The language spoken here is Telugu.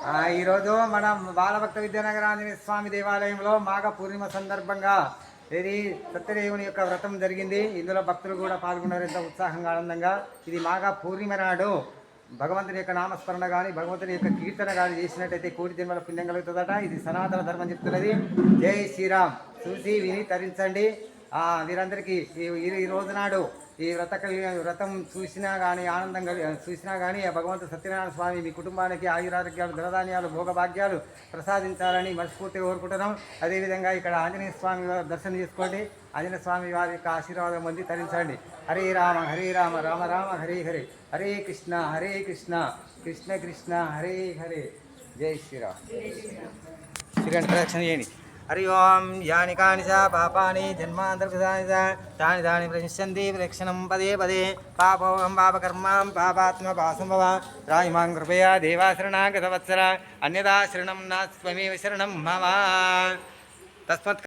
ఈరోజు మన బాలభక్త విద్యానగర ఆంజనేయ స్వామి దేవాలయంలో మాఘ పూర్ణిమ సందర్భంగా ఇది సత్యదేవుని యొక్క వ్రతం జరిగింది. ఇందులో భక్తులు కూడా పాల్గొన్నారు ఎంతో ఉత్సాహంగా, ఆనందంగా. ఇది మాఘ పూర్ణిమ నాడు భగవంతుని యొక్క నామస్మరణ కానీ, భగవంతుని యొక్క కీర్తన కానీ చేసినట్టయితే కోటి జన్మల పుణ్యం కలుగుతుందట. ఇది సనాతన ధర్మం చెప్తున్నది. జై శ్రీరామ్. చూసి విని తరించండి. వీరందరికీ ఈ రోజు నాడు ఈ వ్రతం చూసినా కానీ, ఆనందంగా చూసినా కానీ భగవంతు సత్యనారాయణ స్వామి మీ కుటుంబానికి ఆయురారోగ్యాలు, ధనధాన్యాలు, భోగభాగ్యాలు ప్రసాదించాలని మనస్ఫూర్తిగా కోరుకుంటున్నాం. అదేవిధంగా ఇక్కడ ఆంజనేయ స్వామి దర్శనం చేసుకోండి. ఆంజనేయ స్వామి వారి యొక్క ఆశీర్వాదం పొంది తరించండి. హరే రామ హరే రామ, రామ రామ హరే హరే, హరే కృష్ణ కృష్ణ కృష్ణ హరే హరే. జై శ్రీరామ్. శ్రీరామ్ ప్రదక్షిణ చేయండి. हरि ओं यानि कानि च पापानि जन्मान्तर्गतानि च तानि तानि प्रविशन्ति प्रदक्षिणं पदे पदे पापोऽहं पापकर्मां पापात्मपासंभव राजिमां कृपया देवाशरणागतवत्सर अन्यदा शरणं नास्त्वमेव शरणं मम तस्मात्